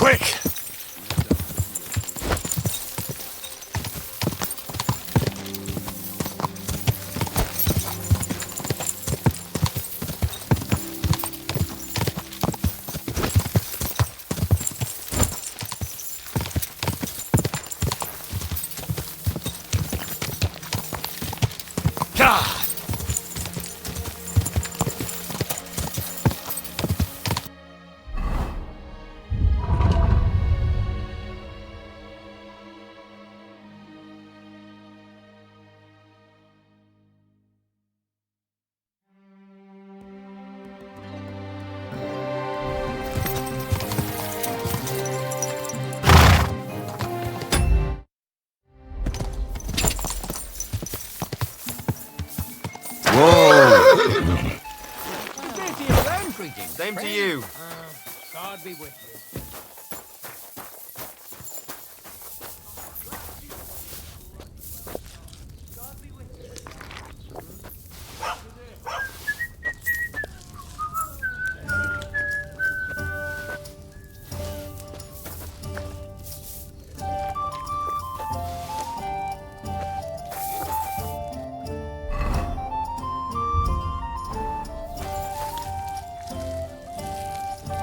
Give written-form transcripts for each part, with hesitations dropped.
quick! Same to you. God be with you.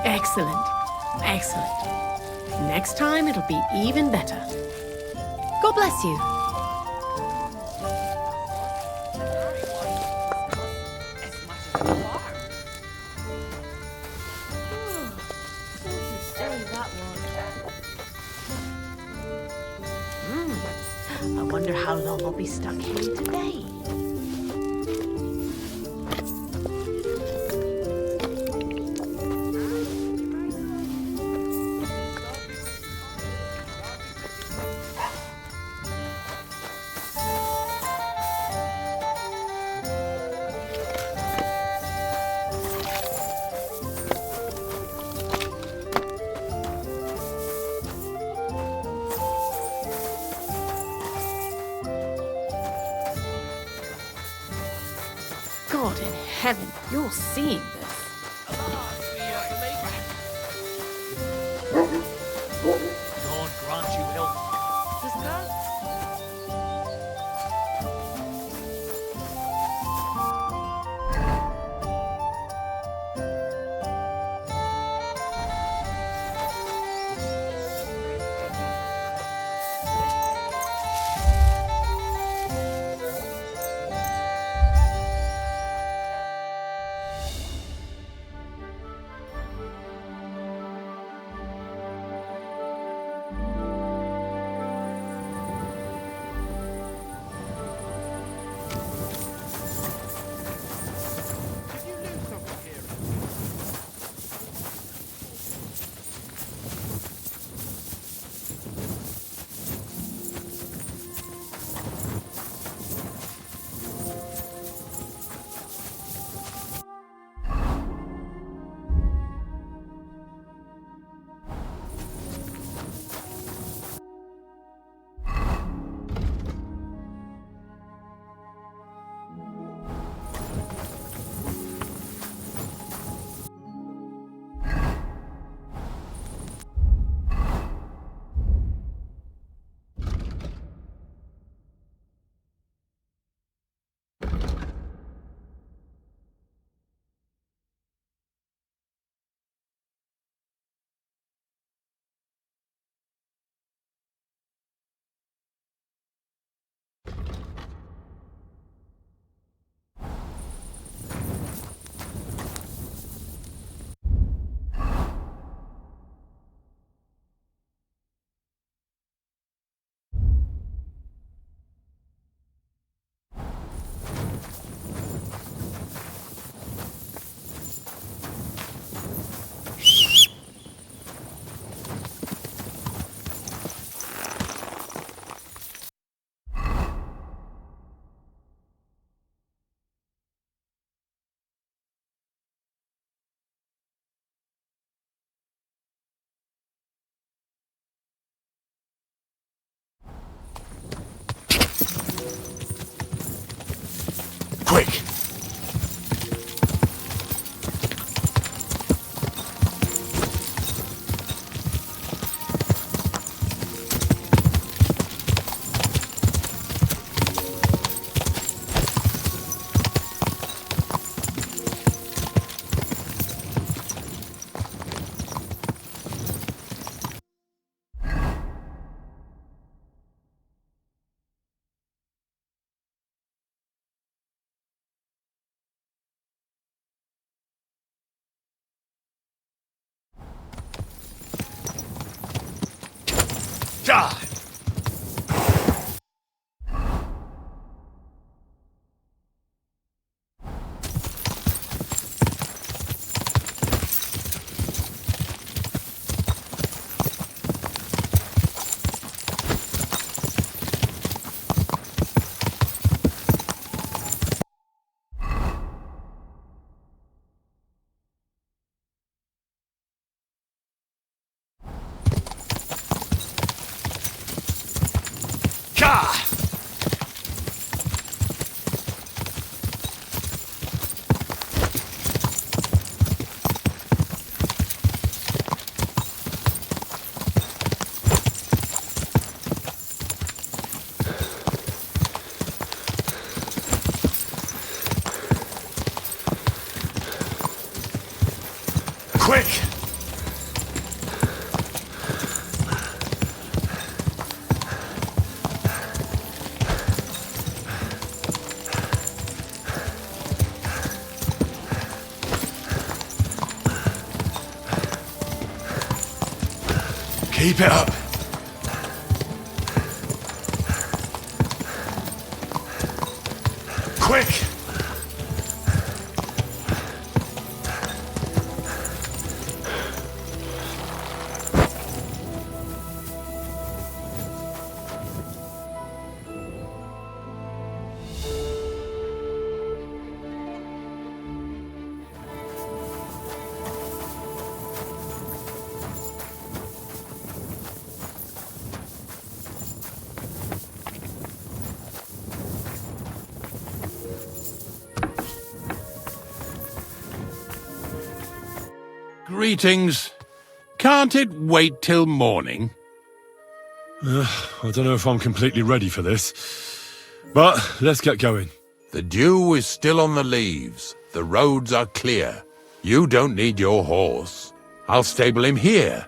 Excellent. Excellent. Next time it'll be even better. God bless you. I wonder how long I'll be stuck here today. God in heaven, you're seeing this. God grant you health. Sister? God! Quick! Keep it up. Quick! Greetings. Can't it wait till morning? I don't know if I'm completely ready for this, but let's get going. The dew is still on the leaves. The roads are clear. You don't need your horse. I'll stable him here.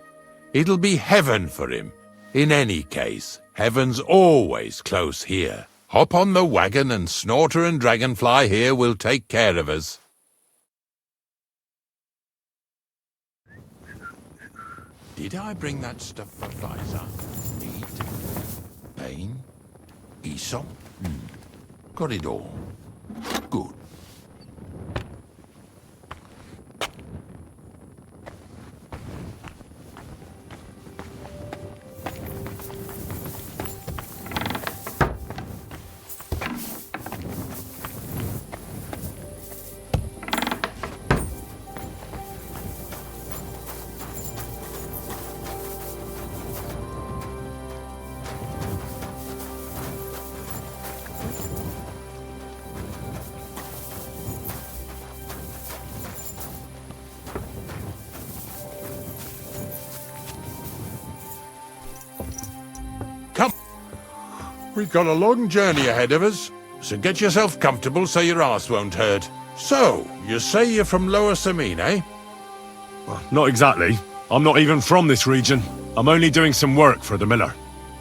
It'll be heaven for him. In any case, heaven's always close here. Hop on the wagon and Snorter and Dragonfly here will take care of us. Did I bring that stuff for Pfizer? Need? Pain? Aesop? Got it all. Good. We've got a long journey ahead of us, so get yourself comfortable so your arse won't hurt. So, you say you're from Lower Semine, eh? Well, not exactly. I'm not even from this region. I'm only doing some work for the Miller.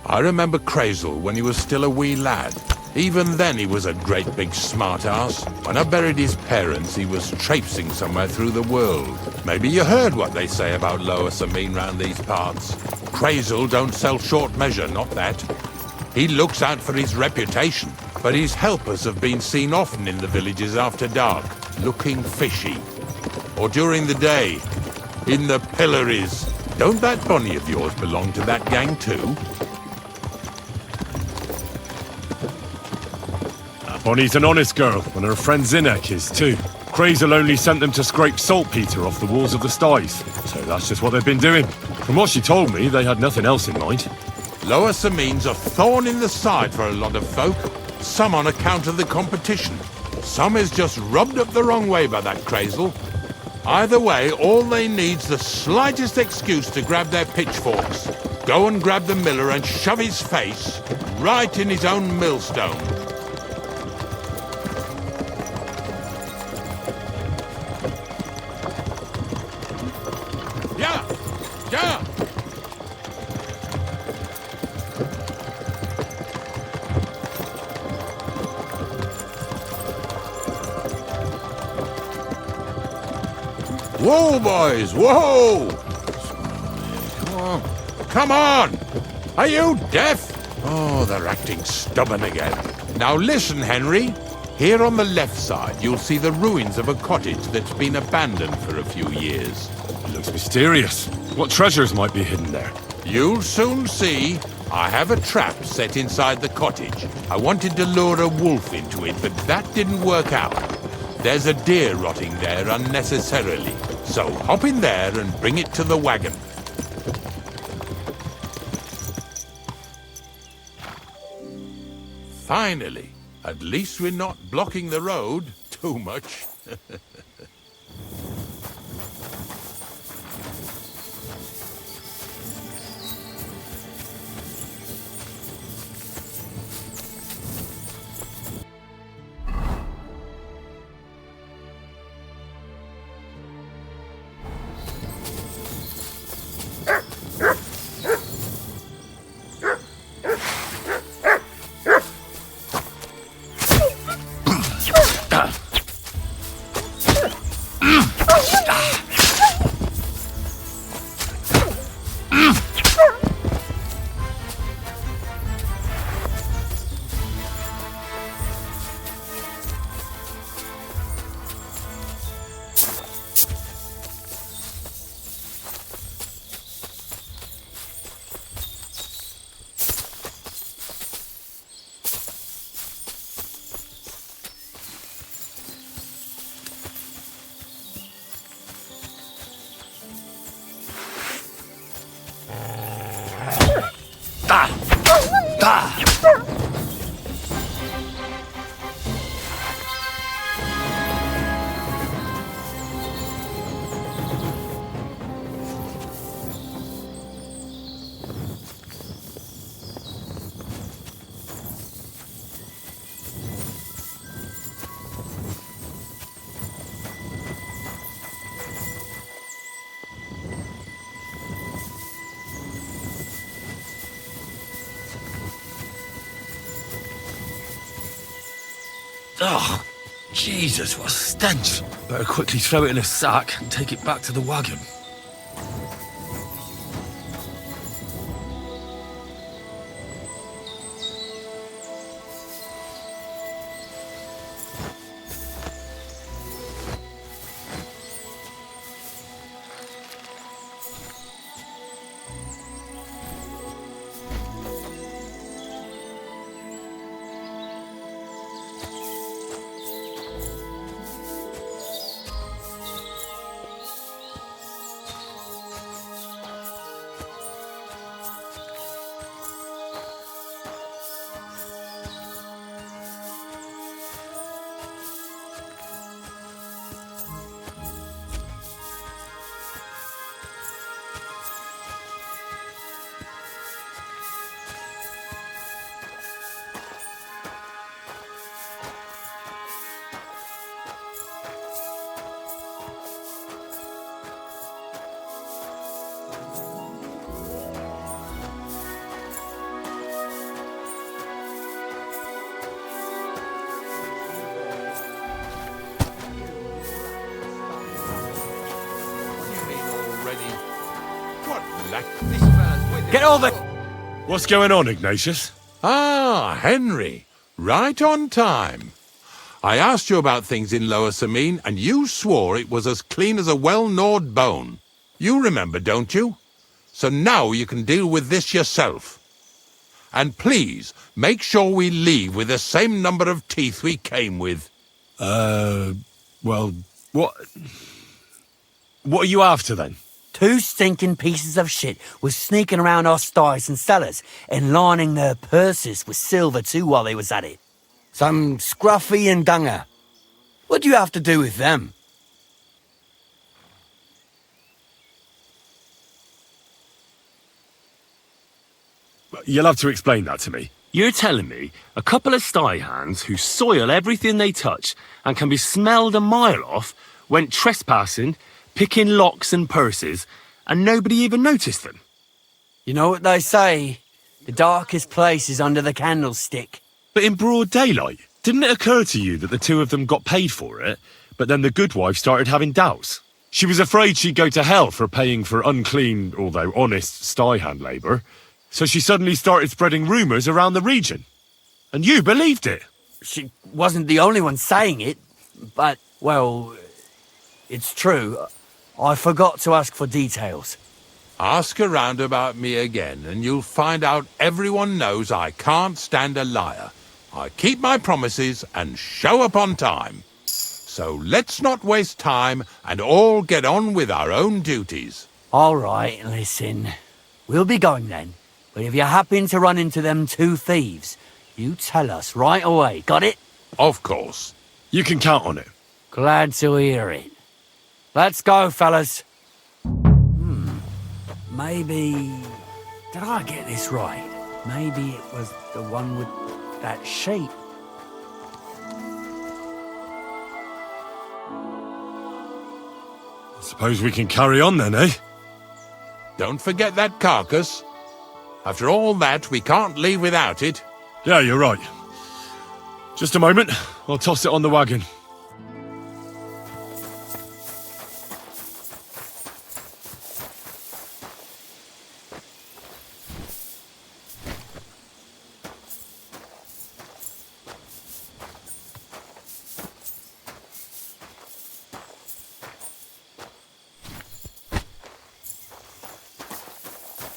I remember Kreyzl when he was still a wee lad. Even then he was a great big smart-ass. When I buried his parents, he was traipsing somewhere through the world. Maybe you heard what they say about Lower Semine round these parts. Kreyzl don't sell short measure, not that. He looks out for his reputation, but his helpers have been seen often in the villages after dark, looking fishy. Or during the day, in the pillories. Don't that Bonnie of yours belong to that gang too? Bonnie's an honest girl, and her friend Zinnek is too. Kreyzl only sent them to scrape saltpeter off the walls of the sties, so that's just what they've been doing. From what she told me, they had nothing else in mind. Lower Semine's a thorn in the side for a lot of folk. Some on account of the competition. Some is just rubbed up the wrong way by that Kreyzl. Either way, all they need's the slightest excuse to grab their pitchforks. Go and grab the miller and shove his face right in his own millstone. Yeah! Yeah! Whoa, boys! Whoa! Come on! Come on! Are you deaf? Oh, they're acting stubborn again. Now listen, Henry. Here on the left side, you'll see the ruins of a cottage that's been abandoned for a few years. It looks mysterious. What treasures might be hidden there? You'll soon see. I have a trap set inside the cottage. I wanted to lure a wolf into it, but that didn't work out. There's a deer rotting there unnecessarily. So hop in there and bring it to the wagon. Finally. At least we're not blocking the road too much. Oh, Jesus, what a stench. Better quickly throw it in a sack and take it back to the wagon. Get over! What's going on, Ignatius? Ah, Henry. Right on time. I asked you about things in Lower Semine, and you swore it was as clean as a well-gnawed bone. You remember, don't you? So now you can deal with this yourself. And please, make sure we leave with the same number of teeth we came with. Well, what are you after, then? 2 stinking pieces of shit was sneaking around our sties and cellars and lining their purses with silver too while they was at it. Some Scruffy and Dunger. What do you have to do with them? You'll have to explain that to me. You're telling me a couple of sty hands who soil everything they touch and can be smelled a mile off went trespassing, picking locks and purses, and nobody even noticed them? You know what they say? The darkest place is under the candlestick. But in broad daylight, didn't it occur to you that the 2 of them got paid for it, but then the good wife started having doubts? She was afraid she'd go to hell for paying for unclean, although honest, sty hand labour. So she suddenly started spreading rumours around the region. And you believed it? She wasn't the only one saying it, but, well, it's true. I forgot to ask for details. Ask around about me again, and you'll find out everyone knows I can't stand a liar. I keep my promises and show up on time. So let's not waste time and all get on with our own duties. All right, listen. We'll be going then. But if you happen to run into them two thieves, you tell us right away. Got it? Of course. You can count on it. Glad to hear it. Let's go, fellas. Maybe... Did I get this right? Maybe it was the one with that sheep. Suppose we can carry on then, eh? Don't forget that carcass. After all that, we can't leave without it. Yeah, you're right. Just a moment. I'll toss it on the wagon.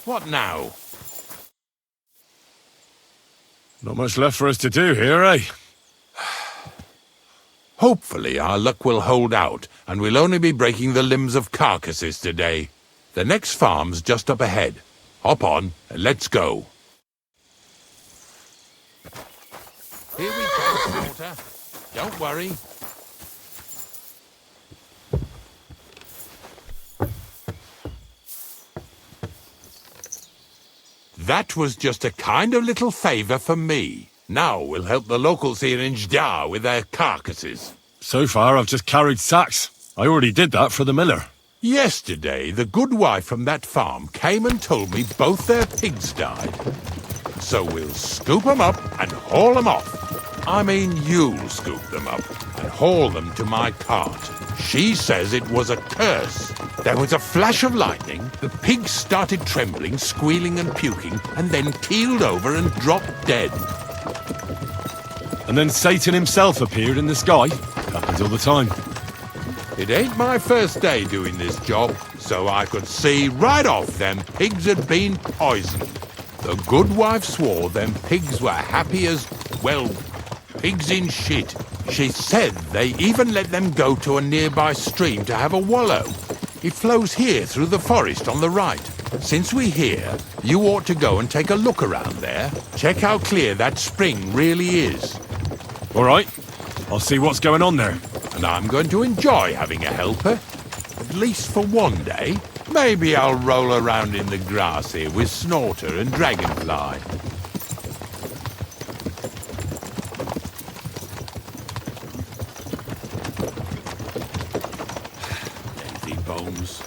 What now? Not much left for us to do here, eh? Hopefully our luck will hold out, and we'll only be breaking the limbs of carcasses today. The next farm's just up ahead. Hop on, and let's go. Here we go, Slaughter. Don't worry. That was just a kind of little favour for me. Now we'll help the locals here in Jdar with their carcasses. So far, I've just carried sacks. I already did that for the miller. Yesterday, the good wife from that farm came and told me both their pigs died. So we'll scoop them up and haul them off. I mean, you'll scoop them up and haul them to my cart. She says it was a curse. There was a flash of lightning, the pigs started trembling, squealing and puking, and then keeled over and dropped dead. And then Satan himself appeared in the sky. Happens all the time. It ain't my first day doing this job, so I could see right off them pigs had been poisoned. The good wife swore them pigs were happy as, well, pigs in shit. She said they even let them go to a nearby stream to have a wallow. It flows here through the forest on the right. Since we're here, you ought to go and take a look around there. Check how clear that spring really is. All right. I'll see what's going on there. And I'm going to enjoy having a helper. At least for one day. Maybe I'll roll around in the grass here with Snorter and Dragonfly. Empty bones.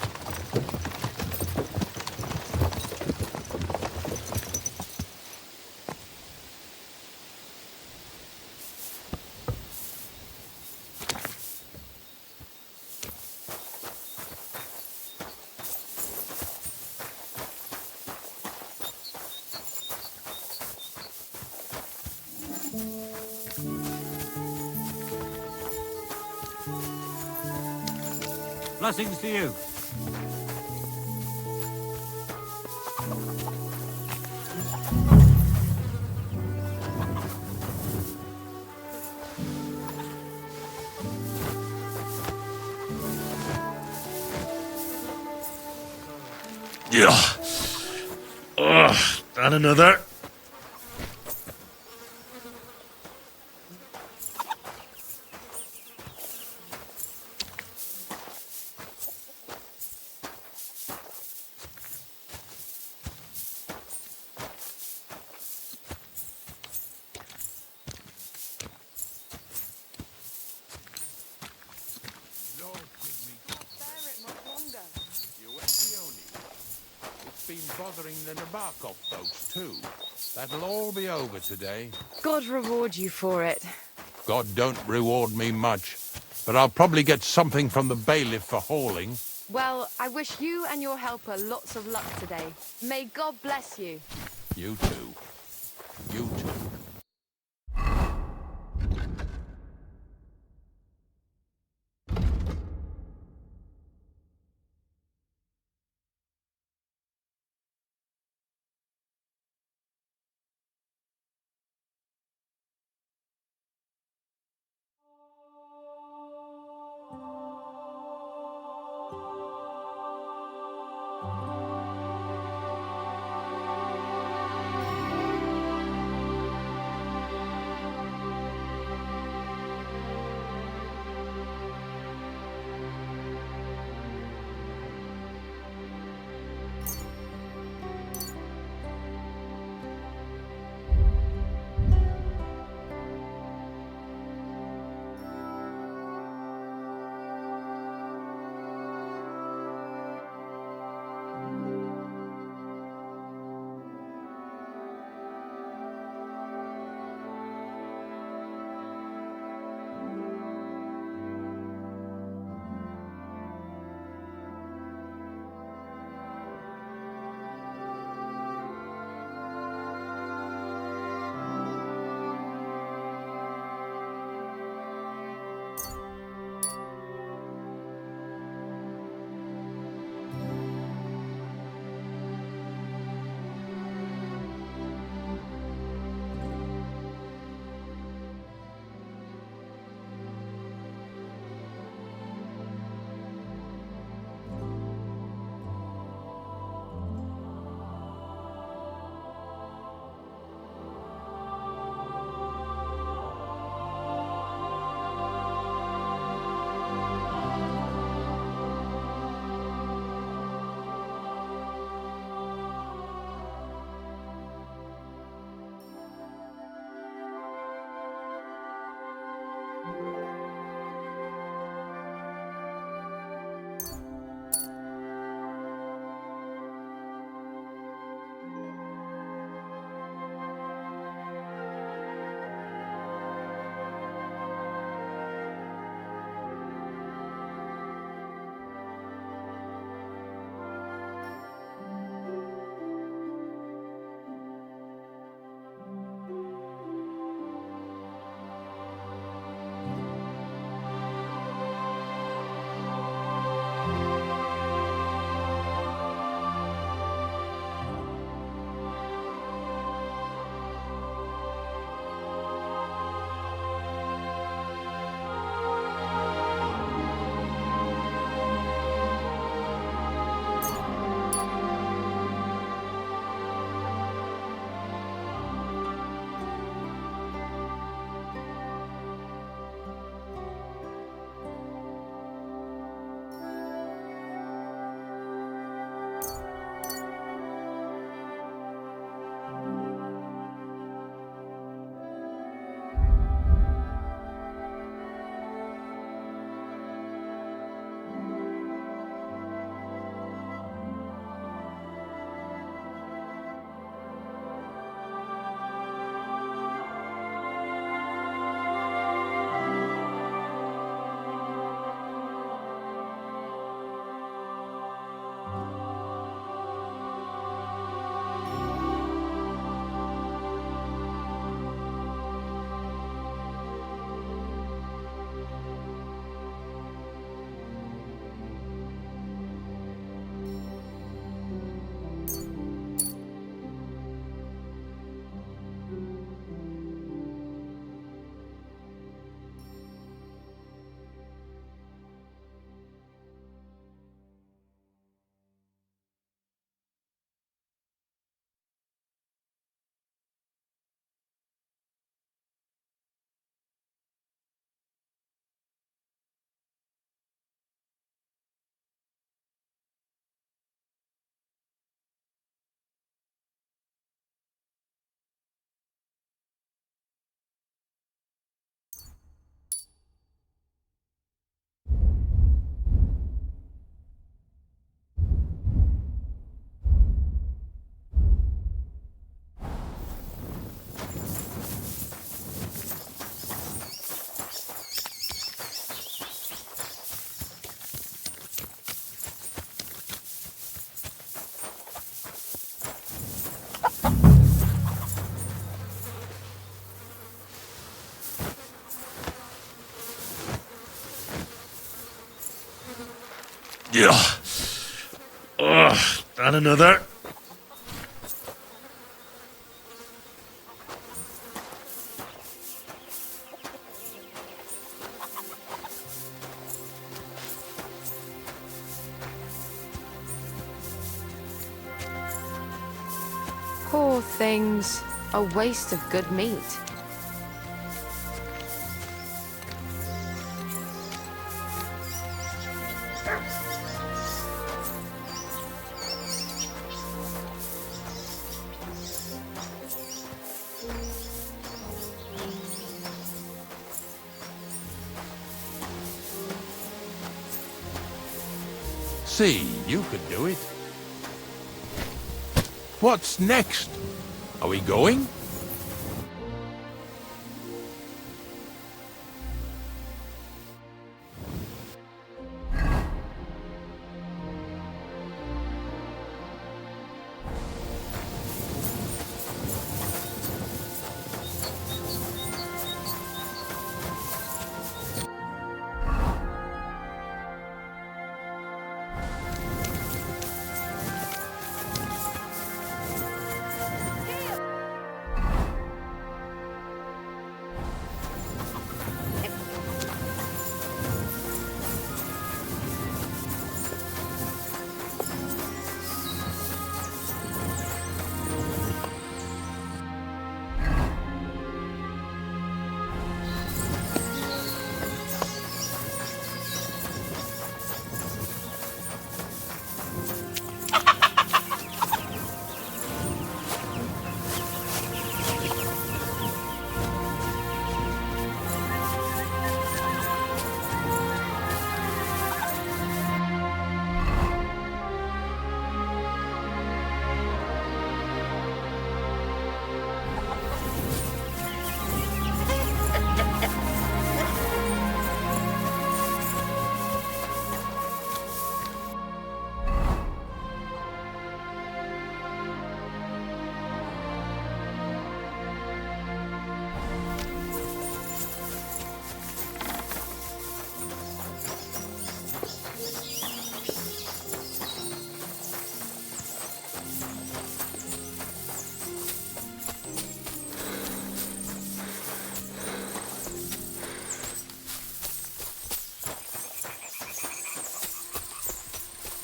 Blessings to you. Yeah. And another. Bothering the Nabokov folks too. That'll all be over today. God reward you for it. God don't reward me much, but I'll probably get something from the bailiff for hauling. Well, I wish you and your helper lots of luck today. May God bless you. You too. You too. Yeah. And another. Poor things. A waste of good meat. See, you could do it. What's next? Are we going?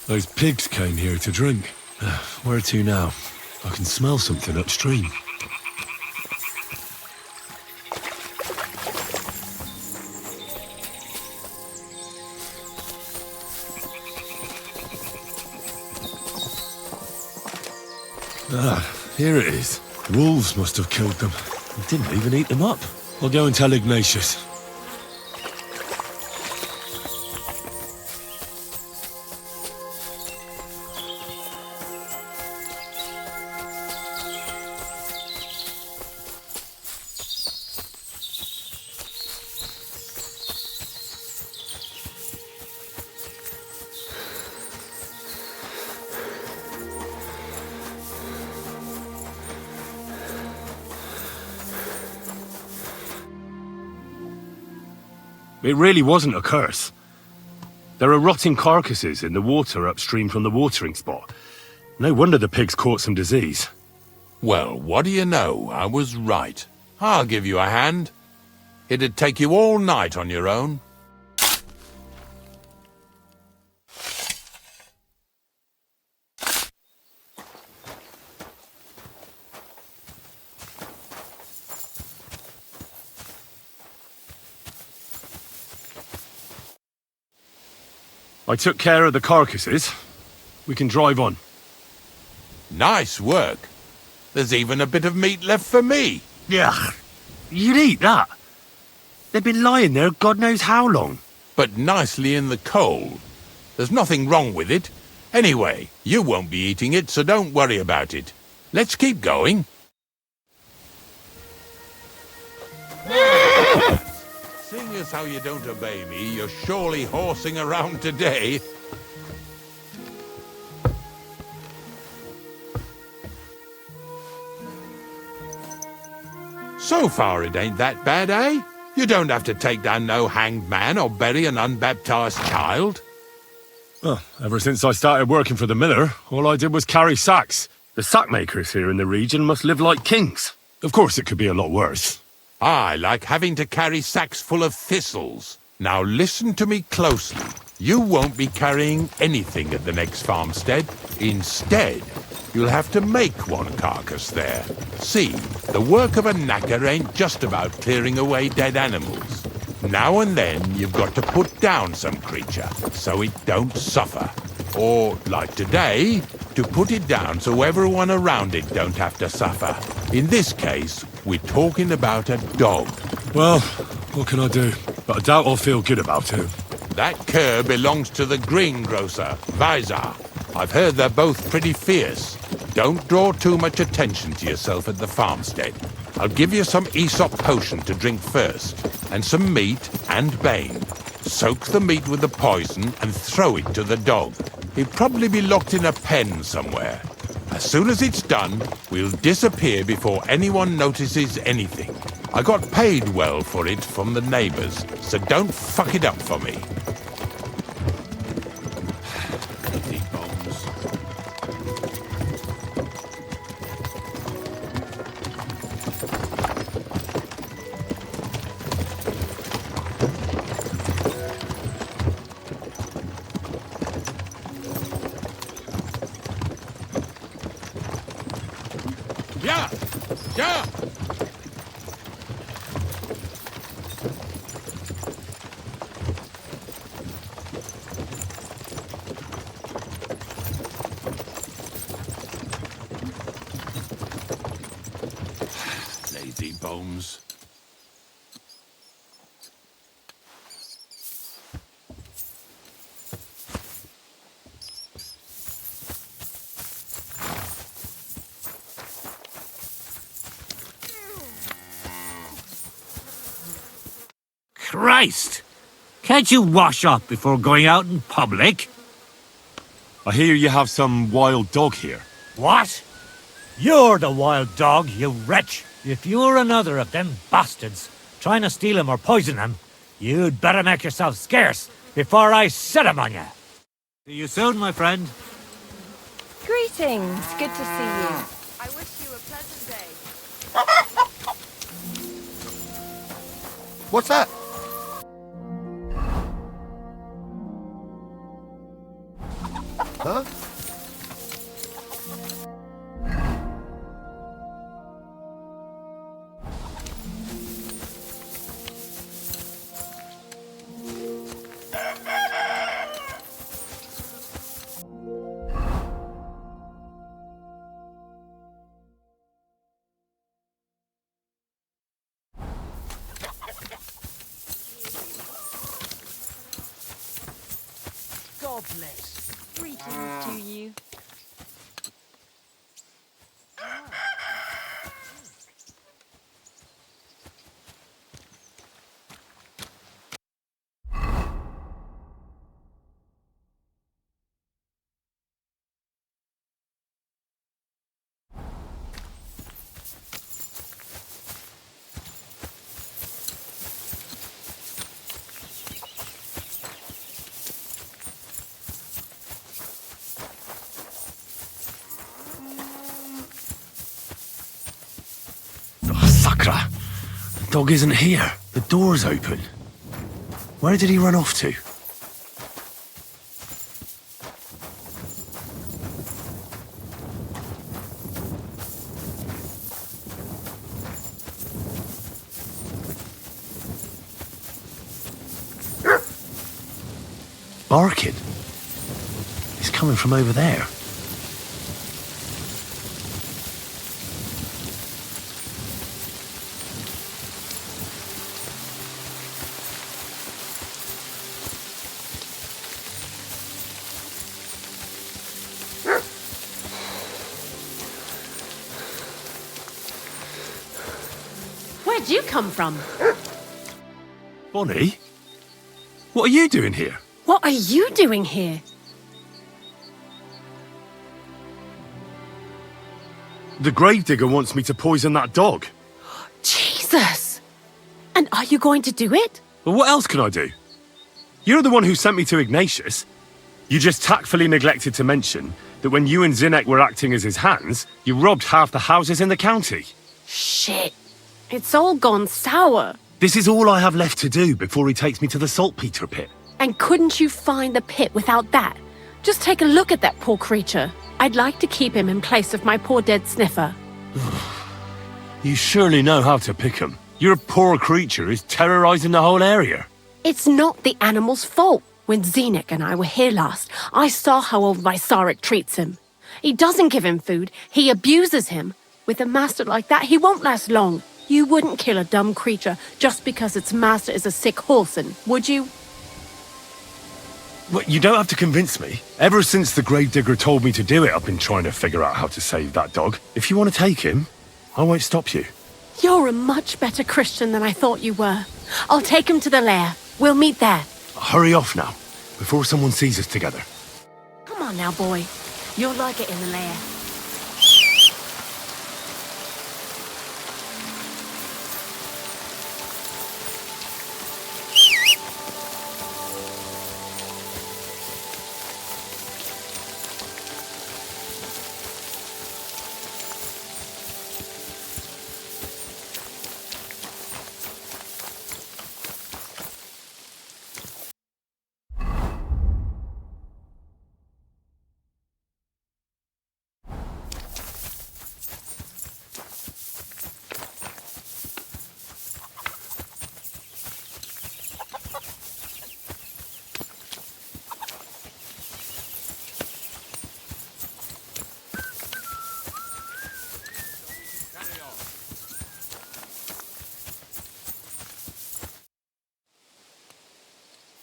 Those pigs came here to drink. Where to now? I can smell something upstream. Here it is. Wolves must have killed them. Didn't even eat them up. I'll go and tell Ignatius. It really wasn't a curse. There are rotting carcasses in the water upstream from the watering spot. No wonder the pigs caught some disease. Well, what do you know? I was right. I'll give you a hand. It'd take you all night on your own. I took care of the carcasses. We can drive on. Nice work. There's even a bit of meat left for me. Yeah, you'd eat that. They've been lying there God knows how long. But nicely in the cold. There's nothing wrong with it. Anyway, you won't be eating it, so don't worry about it. Let's keep going. Seeing as how you don't obey me, you're surely horsing around today. So far it ain't that bad, eh? You don't have to take down no hanged man or bury an unbaptized child. Well, ever since I started working for the miller, all I did was carry sacks. The sack makers here in the region must live like kings. Of course, it could be a lot worse. I like having to carry sacks full of thistles. Now listen to me closely. You won't be carrying anything at the next farmstead. Instead, you'll have to make one carcass there. See, the work of a knacker ain't just about clearing away dead animals. Now and then, you've got to put down some creature, so it don't suffer. Or, like today, to put it down so everyone around it don't have to suffer. In this case, we're talking about a dog. Well, what can I do? But I doubt I'll feel good about it. That cur belongs to the greengrocer, Vizar. I've heard they're both pretty fierce. Don't draw too much attention to yourself at the farmstead. I'll give you some Aesop potion to drink first, and some meat and bane. Soak the meat with the poison and throw it to the dog. He'll probably be locked in a pen somewhere. As soon as it's done, we'll disappear before anyone notices anything. I got paid well for it from the neighbors, so don't fuck it up for me. Lazy bones. Yeah! Yeah! Lazy bones. Christ! Can't you wash up before going out in public? I hear you have some wild dog here. What? You're the wild dog, you wretch! If you're another of them bastards trying to steal him or poison him, you'd better make yourself scarce before I set him on you. See you soon, my friend. Greetings. Good to see you. I wish you a pleasant day. What's that? Huh? God bless. Greetings to you. Sakra! The dog isn't here. The door's open. Where did he run off to? Barking. He's coming from over there. Where'd you come from? Bonnie? What are you doing here? What are you doing here? The gravedigger wants me to poison that dog. Jesus! And are you going to do it? Well, what else can I do? You're the one who sent me to Ignatius. You just tactfully neglected to mention that when you and Zinnek were acting as his hands, you robbed half the houses in the county. Shit. It's all gone sour. This is all I have left to do before he takes me to the saltpeter pit. And couldn't you find the pit without that? Just take a look at that poor creature. I'd like to keep him in place of my poor dead sniffer. You surely know how to pick 'em. Your poor creature is terrorizing the whole area. It's not the animal's fault. When Zinnek and I were here last, I saw how old Vysarik treats him. He doesn't give him food, he abuses him. With a master like that, he won't last long. You wouldn't kill a dumb creature just because its master is a sick horson, would you? Well, you don't have to convince me. Ever since the gravedigger told me to do it, I've been trying to figure out how to save that dog. If you want to take him, I won't stop you. You're a much better Christian than I thought you were. I'll take him to the lair. We'll meet there. Hurry off now, before someone sees us together. Come on now, boy. You'll like it in the lair.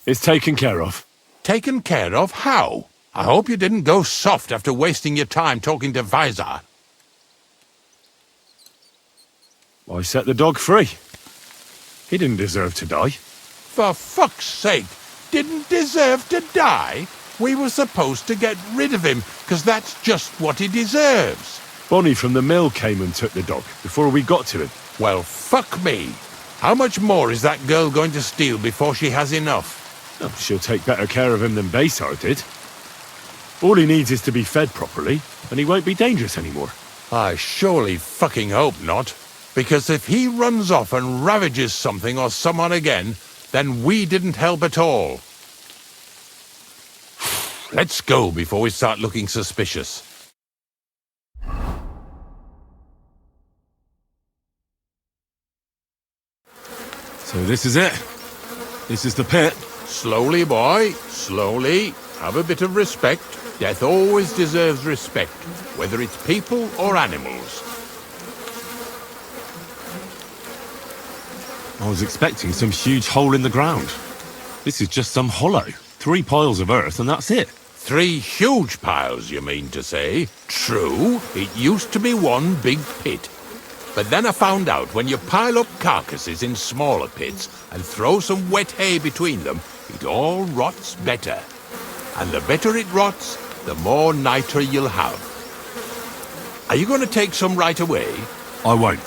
It's taken care of. Taken care of? How? I hope you didn't go soft after wasting your time talking to Vizar. I set the dog free. He didn't deserve to die. For fuck's sake, didn't deserve to die? We were supposed to get rid of him, because that's just what he deserves. Bonnie from the mill came and took the dog before we got to him. Well, fuck me. How much more is that girl going to steal before she has enough? Oh, she'll take better care of him than Baysar did. All he needs is to be fed properly, and he won't be dangerous anymore. I surely fucking hope not. Because if he runs off and ravages something or someone again, then we didn't help at all. Let's go before we start looking suspicious. So this is it. This is the pit. Slowly, boy, slowly. Have a bit of respect. Death always deserves respect, whether it's people or animals. I was expecting some huge hole in the ground. This is just some hollow. 3 piles of earth and that's it. 3 huge piles, you mean to say? True, it used to be one big pit. But then I found out when you pile up carcasses in smaller pits and throw some wet hay between them, it all rots better. And the better it rots, the more nitre you'll have. Are you going to take some right away? I won't.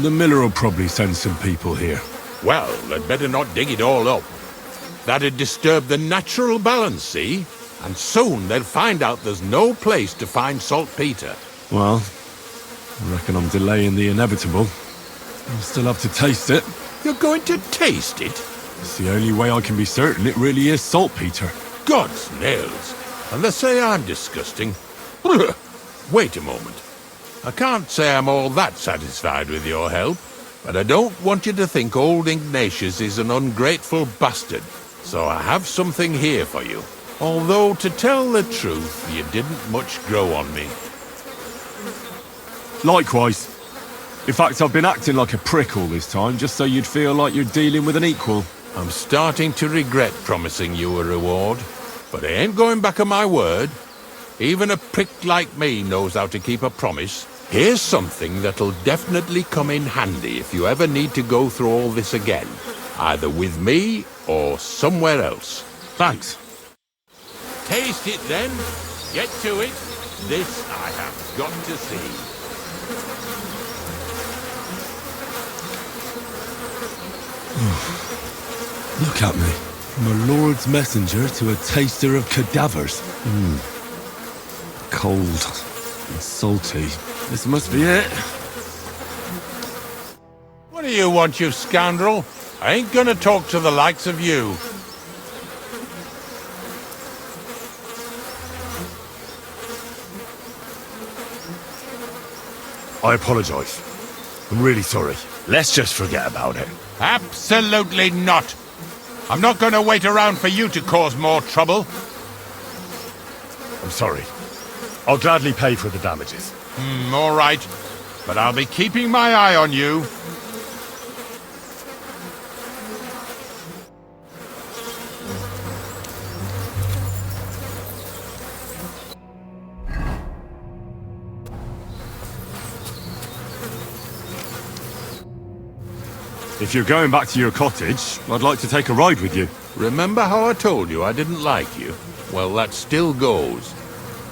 The miller will probably send some people here. Well, they'd better not dig it all up. That'd disturb the natural balance, see? And soon they'll find out there's no place to find saltpeter. Well, I reckon I'm delaying the inevitable. I'll still have to taste it. You're going to taste it? It's the only way I can be certain it really is saltpeter. God's nails. And they say I'm disgusting. Wait a moment. I can't say I'm all that satisfied with your help, but I don't want you to think old Ignatius is an ungrateful bastard, so I have something here for you. Although, to tell the truth, you didn't much grow on me. Likewise. In fact, I've been acting like a prick all this time, just so you'd feel like you're dealing with an equal. I'm starting to regret promising you a reward, but I ain't going back on my word. Even a prick like me knows how to keep a promise. Here's something that'll definitely come in handy if you ever need to go through all this again, either with me or somewhere else. Thanks. Taste it then. Get to it. This I have got to see. Look at me. From a lord's messenger to a taster of cadavers. Cold and salty. This must be it. What do you want, you scoundrel? I ain't gonna talk to the likes of you. I apologize. I'm really sorry. Let's just forget about it. Absolutely not. I'm not gonna wait around for you to cause more trouble. I'm sorry. I'll gladly pay for the damages. All right. But I'll be keeping my eye on you. If you're going back to your cottage, I'd like to take a ride with you. Remember how I told you I didn't like you? Well, that still goes.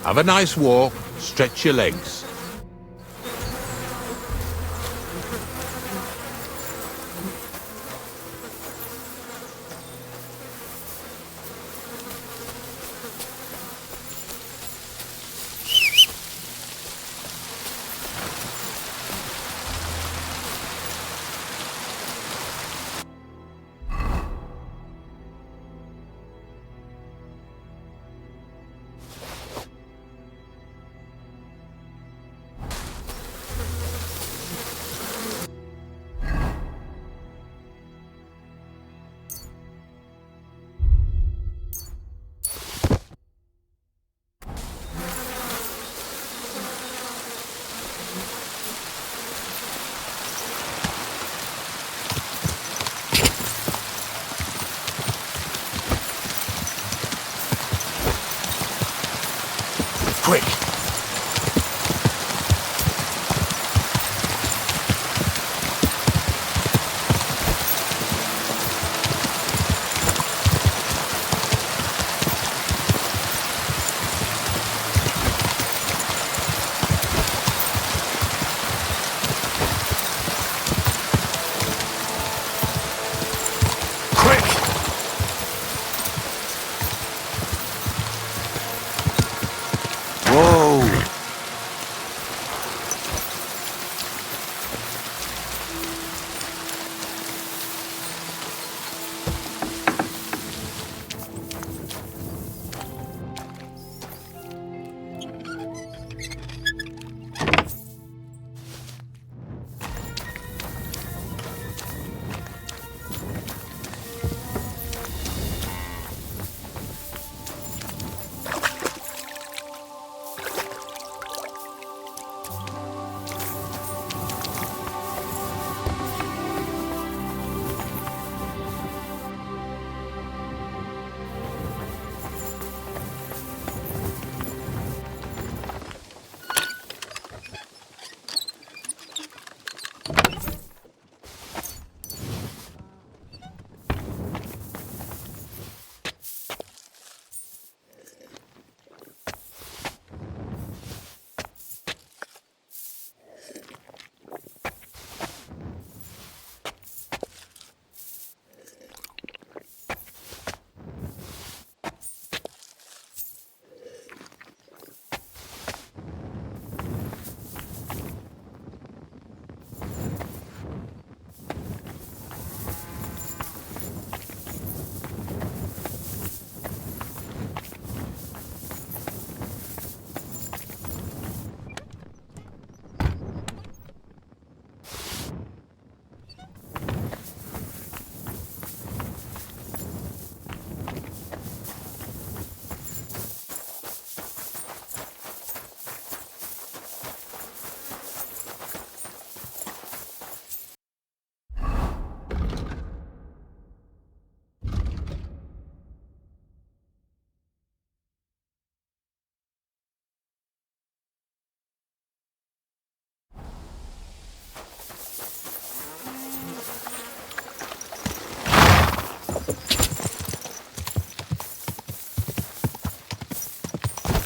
Have a nice walk, stretch your legs. Quick!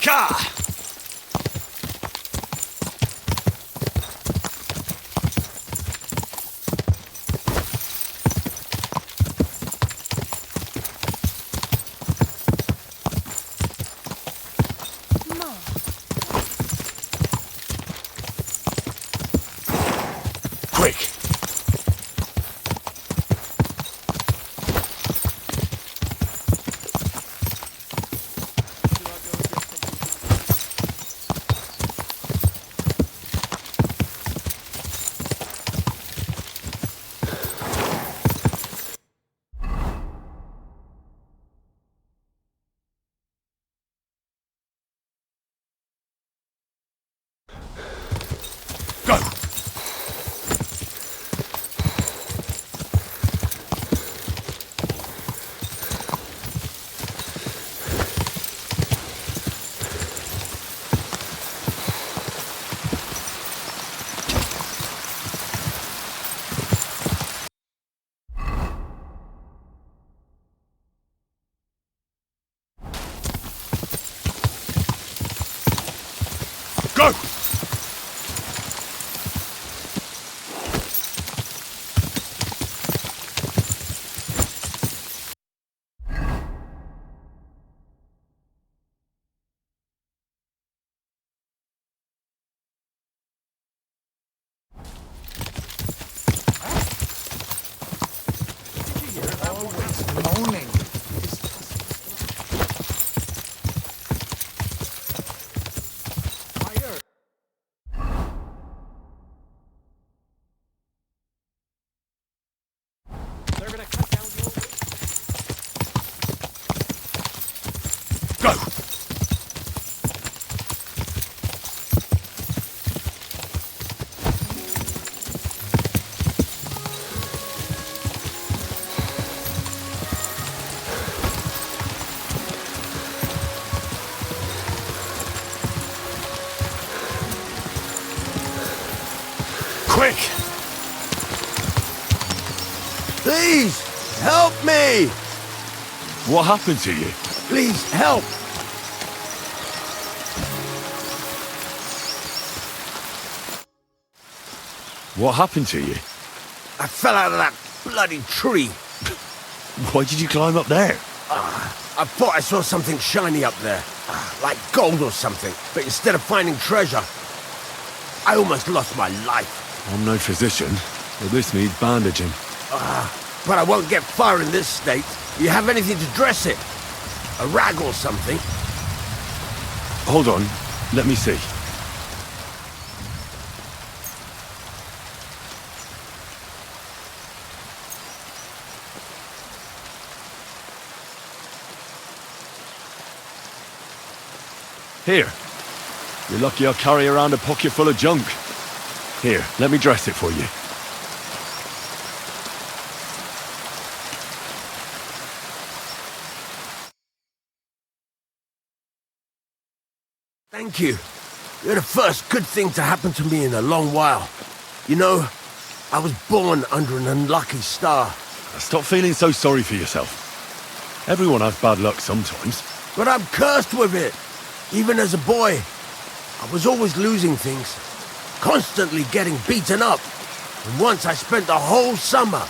Ka! Go! Go! Moaning. Go! Quick! Please, help me! What happened to you? Please, help! What happened to you? I fell out of that bloody tree. Why did you climb up there? I thought I saw something shiny up there. Like gold or something. But instead of finding treasure, I almost lost my life. I'm no physician, but this needs bandaging. But I won't get far in this state. You have anything to dress it? A rag or something? Hold on, let me see. Here. You're lucky I carry around a pocket full of junk. Here, let me dress it for you. Thank you. You're the first good thing to happen to me in a long while. You know, I was born under an unlucky star. Stop feeling so sorry for yourself. Everyone has bad luck sometimes. But I'm cursed with it. Even as a boy, I was always losing things. Constantly getting beaten up. And once I spent the whole summer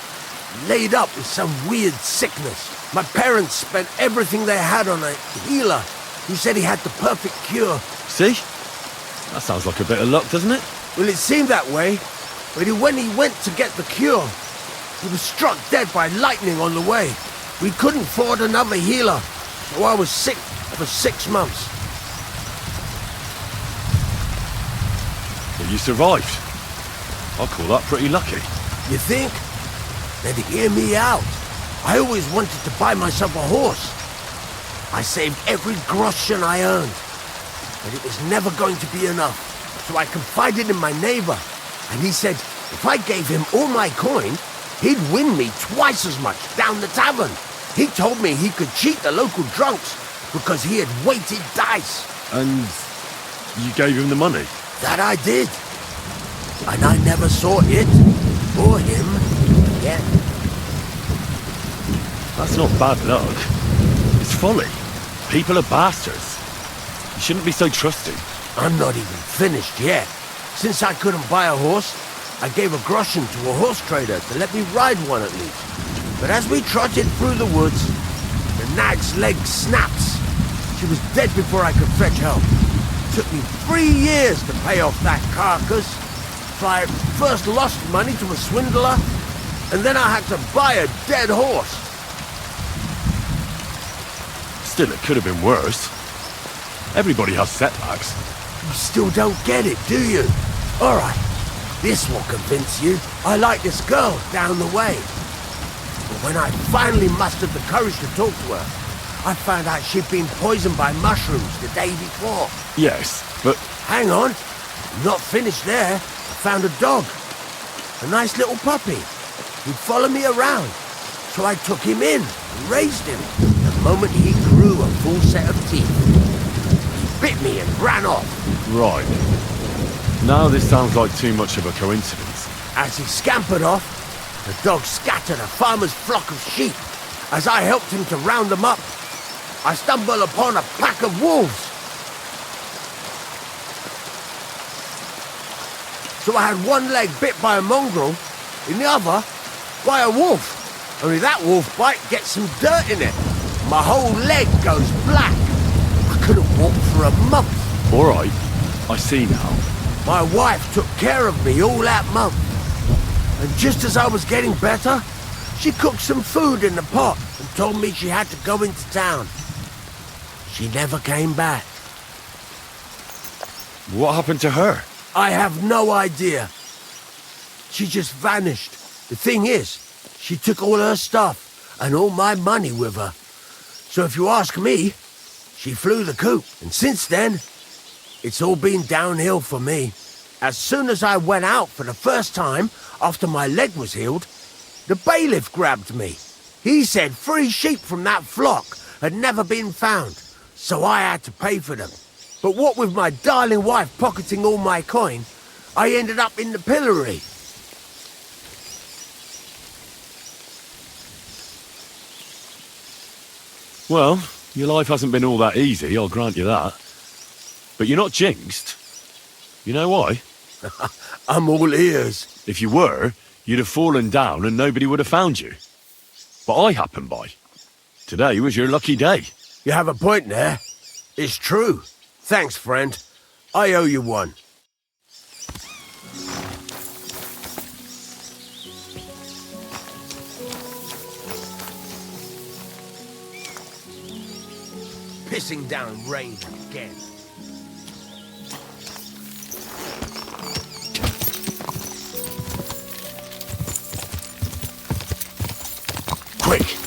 laid up with some weird sickness. My parents spent everything they had on a healer who said he had the perfect cure. See? That sounds like a bit of luck, doesn't it? Well, it seemed that way. But when he went to get the cure, he was struck dead by lightning on the way. We couldn't afford another healer, so I was sick for 6 months. But you survived. I'll call that pretty lucky. You think? Then hear me out. I always wanted to buy myself a horse. I saved every groschen I earned. But it was never going to be enough. So I confided in my neighbor. And he said, if I gave him all my coin, he'd win me twice as much down the tavern. He told me he could cheat the local drunks because he had weighted dice. And you gave him the money? That I did. And I never saw it, or him, again. That's not bad luck. It's folly. People are bastards. You shouldn't be so trusting. I'm not even finished yet. Since I couldn't buy a horse, I gave a groschen to a horse trader to let me ride one at least. But as we trotted through the woods, the nag's leg snaps. She was dead before I could fetch help. It took me 3 years to pay off that carcass. So I first lost money to a swindler, and then I had to buy a dead horse. Still, it could have been worse. Everybody has setbacks. You still don't get it, do you? All right, this will convince you. I like this girl down the way. But when I finally mustered the courage to talk to her, I found out she'd been poisoned by mushrooms the day before. Yes, but Hang on, I'm not finished there. A found a dog. A nice little puppy. He'd follow me around. So I took him in and raised him. The moment he grew a full set of teeth, he bit me and ran off. Right. Now this sounds like too much of a coincidence. As he scampered off, the dog scattered a farmer's flock of sheep. As I helped him to round them up, I stumbled upon a pack of wolves. So I had one leg bit by a mongrel, in the other by a wolf. Only that wolf bite gets some dirt in it. My whole leg goes black. I couldn't walk for a month. All right, I see now. My wife took care of me all that month. And just as I was getting better, she cooked some food in the pot and told me she had to go into town. She never came back. What happened to her? I have no idea. She just vanished. The thing is, she took all her stuff and all my money with her. So if you ask me, she flew the coop. And since then, it's all been downhill for me. As soon as I went out for the first time after my leg was healed, the bailiff grabbed me. He said 3 sheep from that flock had never been found, so I had to pay for them. But what with my darling wife pocketing all my coin, I ended up in the pillory. Well, your life hasn't been all that easy, I'll grant you that. But you're not jinxed. You know why? I'm all ears. If you were, you'd have fallen down and nobody would have found you. But I happened by. Today was your lucky day. You have a point there. It's true. Thanks, friend. I owe you one. Pissing down rain again. Quick!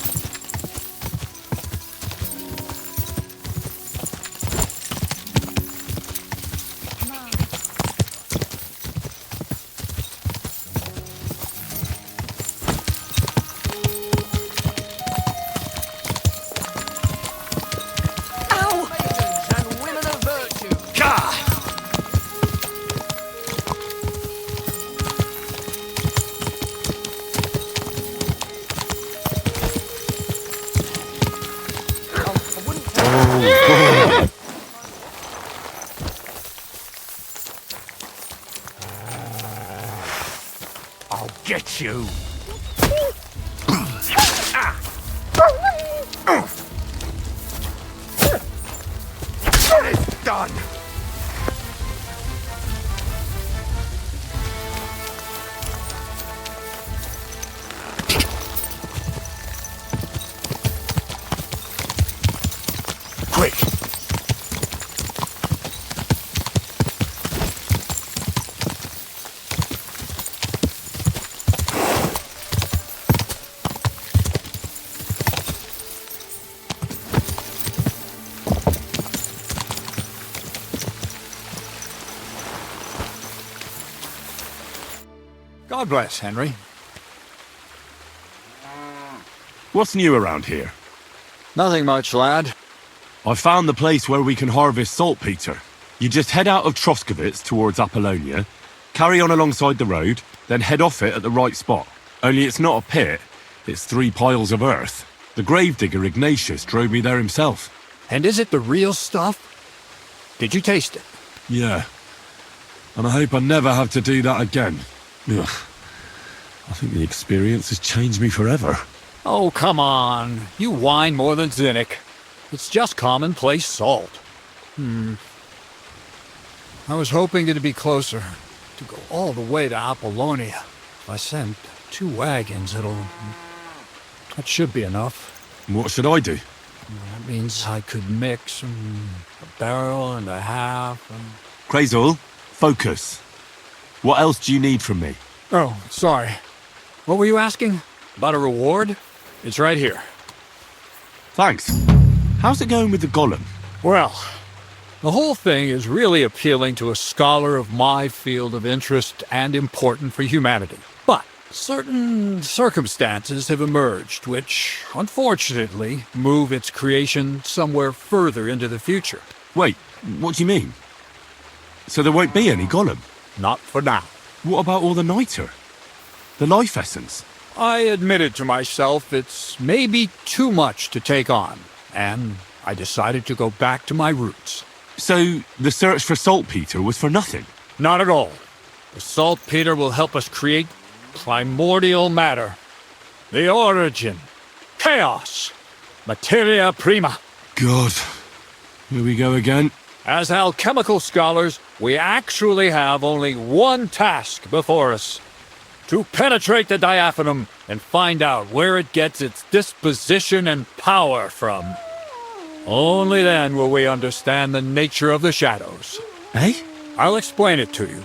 I'll get you. It's done. Quick! God bless, Henry. What's new around here? Nothing much, lad. I found the place where we can harvest saltpeter. You just head out of Troskovitz towards Apollonia, carry on alongside the road, then head off it at the right spot. Only it's not a pit, it's 3 piles of earth. The gravedigger Ignatius drove me there himself. And is it the real stuff? Did you taste it? Yeah. And I hope I never have to do that again. Ugh. I think the experience has changed me forever. Oh, come on. You whine more than Zinnik. It's just commonplace salt. I was hoping it'd be closer. To go all the way to Apollonia. If I sent 2 wagons, that should be enough. What should I do? That means I could mix a barrel and a half. Kreyzl, focus. What else do you need from me? Oh, sorry. What were you asking? About a reward? It's right here. Thanks. How's it going with the golem? Well, The whole thing is really appealing to a scholar of my field of interest and important for humanity. But certain circumstances have emerged which, unfortunately, move its creation somewhere further into the future. Wait, what do you mean? So there won't be any Gollum? Not for now. What about all the niter? The life essence? I admitted to myself it's maybe too much to take on, and I decided to go back to my roots. So the search for saltpeter was for nothing? Not at all. The saltpeter will help us create primordial matter. The origin. Chaos. Materia prima. God. Here we go again. As alchemical scholars, we actually have only one task before us. To penetrate the diaphanum and find out where it gets its disposition and power from. Only then will we understand the nature of the shadows. Eh? I'll explain it to you.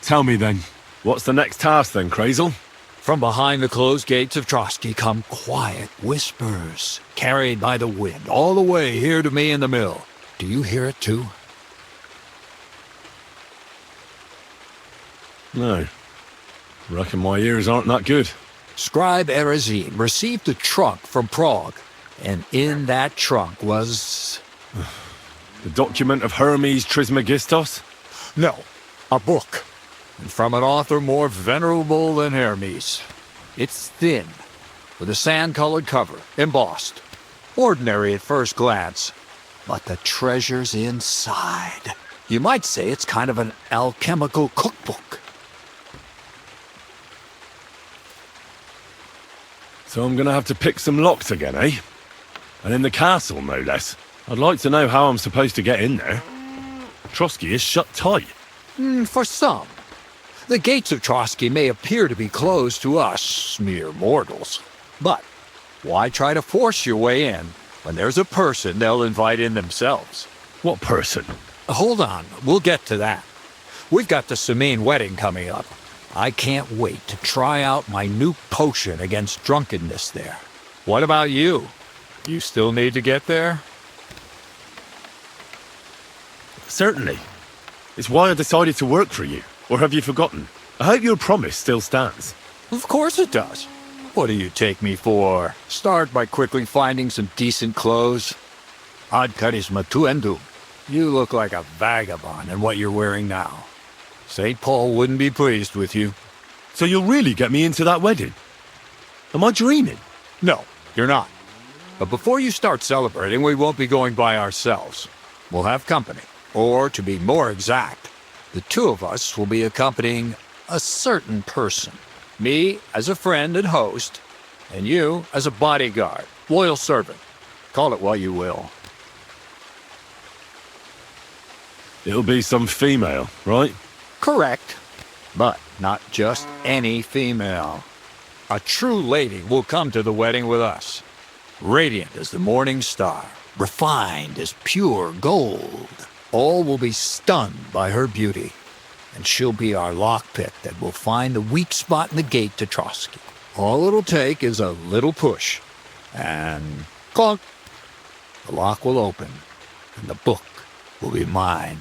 Tell me then. What's the next task then, Kreyzl? From behind the closed gates of Trosky come quiet whispers, carried by the wind, all the way here to me in the mill. Do you hear it too? No. Reckon my ears aren't that good. Scribe Erezine received a trunk from Prague, and in that trunk was... The document of Hermes Trismegistos? No, a book. And from an author more venerable than Hermes. It's thin, with a sand-colored cover, embossed. Ordinary at first glance, but the treasure's inside. You might say it's kind of an alchemical cookbook. So I'm gonna have to pick some locks again, eh? And in the castle, no less. I'd like to know how I'm supposed to get in there. Trosky is shut tight. For some. The gates of Trosky may appear to be closed to us, mere mortals. But why try to force your way in when there's a person they'll invite in themselves? What person? Hold on, we'll get to that. We've got the Semine wedding coming up. I can't wait to try out my new potion against drunkenness there. What about you? You still need to get there? Certainly. It's why I decided to work for you. Or have you forgotten? I hope your promise still stands. Of course it does. What do you take me for? Start by quickly finding some decent clothes. Ad charisma tuendum. You look like a vagabond in what you're wearing now. St. Paul wouldn't be pleased with you. So you'll really get me into that wedding? Am I dreaming? No, you're not. But before you start celebrating, we won't be going by ourselves. We'll have company. Or, to be more exact, the two of us will be accompanying a certain person. Me as a friend and host, and you as a bodyguard, loyal servant. Call it what you will. It'll be some female, right? Correct. But not just any female. A true lady will come to the wedding with us. Radiant as the morning star, refined as pure gold. All will be stunned by her beauty. And she'll be our lockpick that will find the weak spot in the gate to Trosky. All it'll take is a little push. And clunk. The lock will open. And the book will be mine.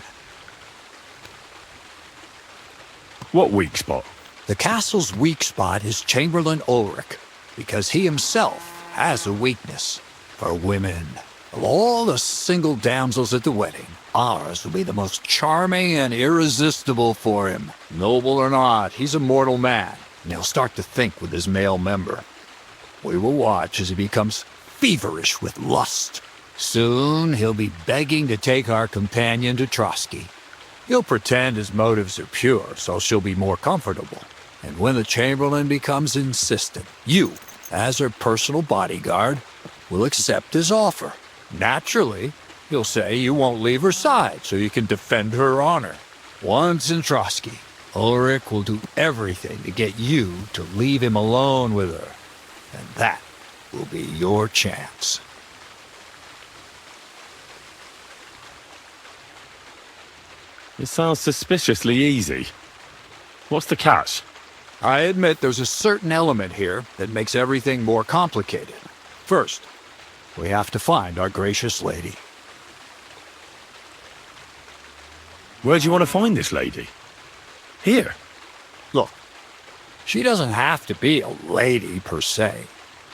What weak spot? The castle's weak spot is Chamberlain Ulrich, because he himself has a weakness for women. Of all the single damsels at the wedding, ours will be the most charming and irresistible for him. Noble or not, he's a mortal man, and he'll start to think with his male member. We will watch as he becomes feverish with lust. Soon he'll be begging to take our companion to Trosky. He'll pretend his motives are pure, so she'll be more comfortable. And when the Chamberlain becomes insistent, you, as her personal bodyguard, will accept his offer. Naturally, you'll say you won't leave her side so you can defend her honor. Once in Trosky, Ulrich will do everything to get you to leave him alone with her. And that will be your chance. It sounds suspiciously easy. What's the catch? I admit there's a certain element here that makes everything more complicated. First, We have to find our gracious lady. Where do you want to find this lady? Here. Look, she doesn't have to be a lady per se.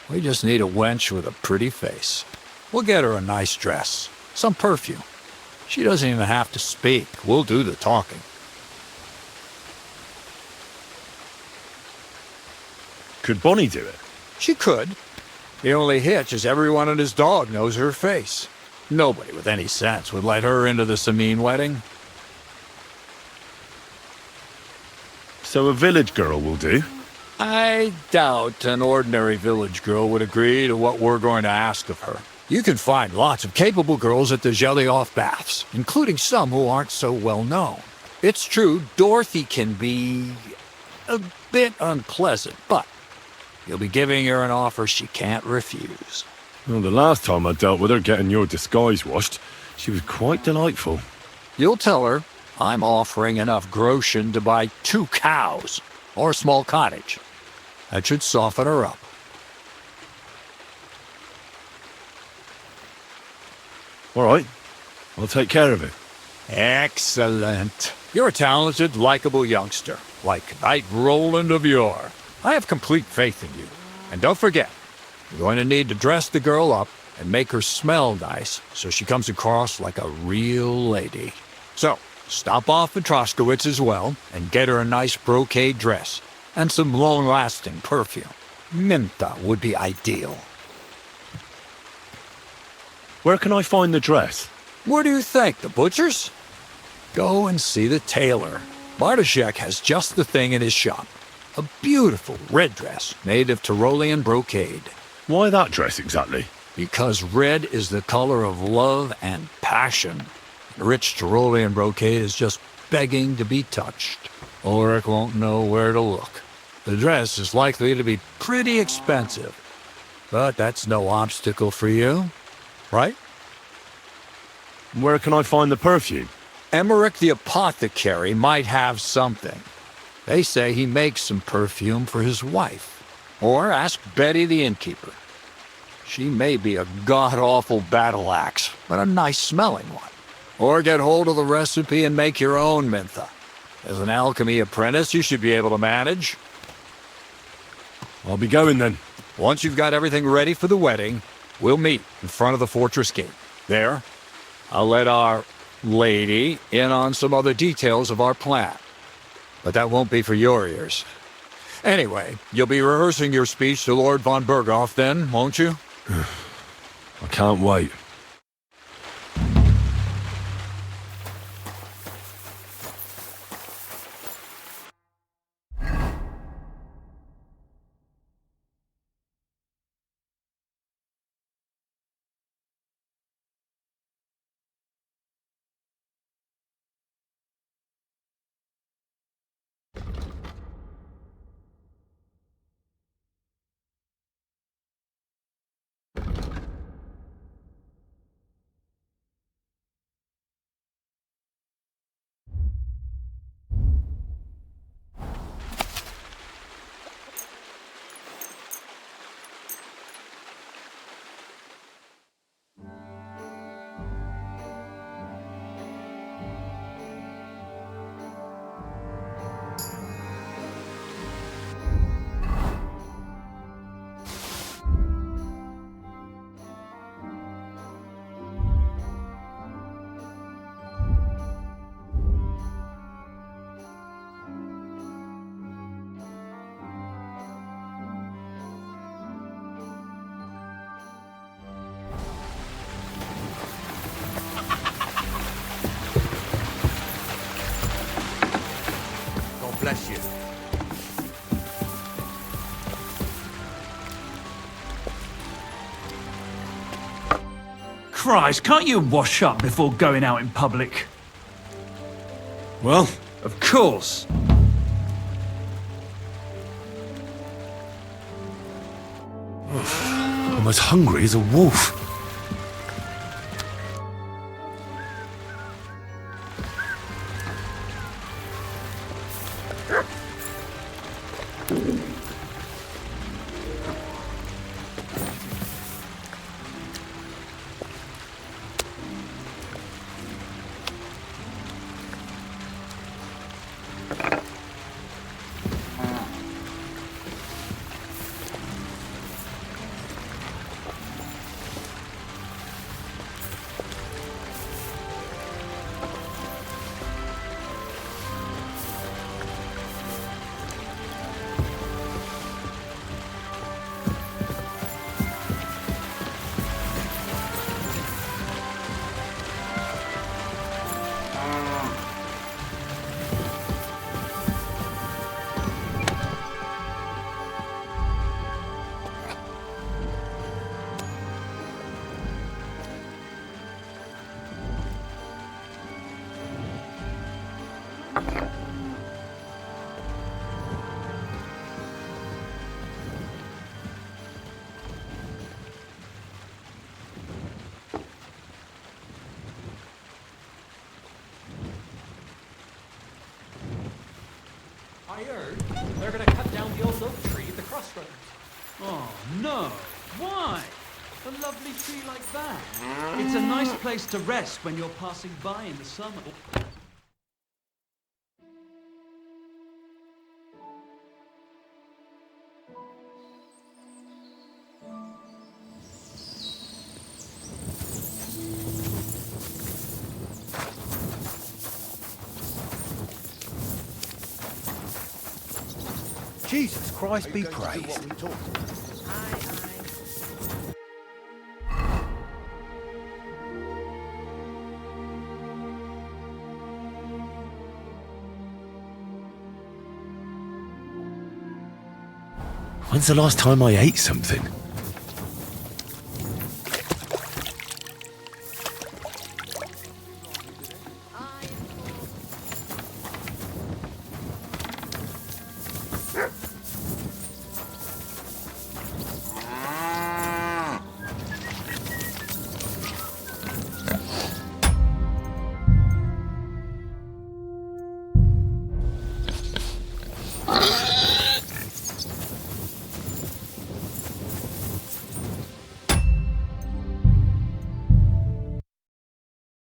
We just need a wench with a pretty face. We'll get her a nice dress, some perfume. She doesn't even have to speak. We'll do the talking. Could Bonnie do it? She could. The only hitch is everyone and his dog knows her face. Nobody with any sense would let her into the Semine wedding. So a village girl will do? I doubt an ordinary village girl would agree to what we're going to ask of her. You can find lots of capable girls at the Jelly-Off Baths, including some who aren't so well known. It's true, Dorothy can be a bit unpleasant, but you'll be giving her an offer she can't refuse. Well, the last time I dealt with her getting your disguise washed, she was quite delightful. You'll tell her I'm offering enough groschen to buy 2 cows or a small cottage. That should soften her up. All right, I'll take care of it. Excellent. You're a talented, likable youngster, like Knight Roland of yore. I have complete faith in you. And don't forget, you're going to need to dress the girl up and make her smell nice so she comes across like a real lady. So, stop off at Troskowitz as well and get her a nice brocade dress and some long-lasting perfume. Minta would be ideal. Where can I find the dress? Where do you think? The butcher's? Go and see the tailor. Bartoszek has just the thing in his shop. A beautiful red dress made of Tyrolean brocade. Why that dress exactly? Because red is the color of love and passion. Rich Tyrolean brocade is just begging to be touched. Ulrich won't know where to look. The dress is likely to be pretty expensive, but that's no obstacle for you, right? Where can I find the perfume? Emmerich the apothecary might have something. They say he makes some perfume for his wife. Or ask Betty the innkeeper. She may be a god-awful battle axe, but a nice-smelling one. Or get hold of the recipe and make your own Mintha. As an alchemy apprentice, you should be able to manage. I'll be going then. Once you've got everything ready for the wedding, we'll meet in front of the fortress gate. There, I'll let our lady in on some other details of our plan. But that won't be for your ears. Anyway, you'll be rehearsing your speech to Lord von Berghoff then, won't you? I can't wait. Bless you. Christ, can't you wash up before going out in public? Well, Of course. I'm as hungry as a wolf. cut down the old oak tree at the crossroads. Oh, no. Why? A lovely tree like that. It's a nice place to rest when you're passing by in the summer. Jesus Christ be praised. When's the last time I ate something?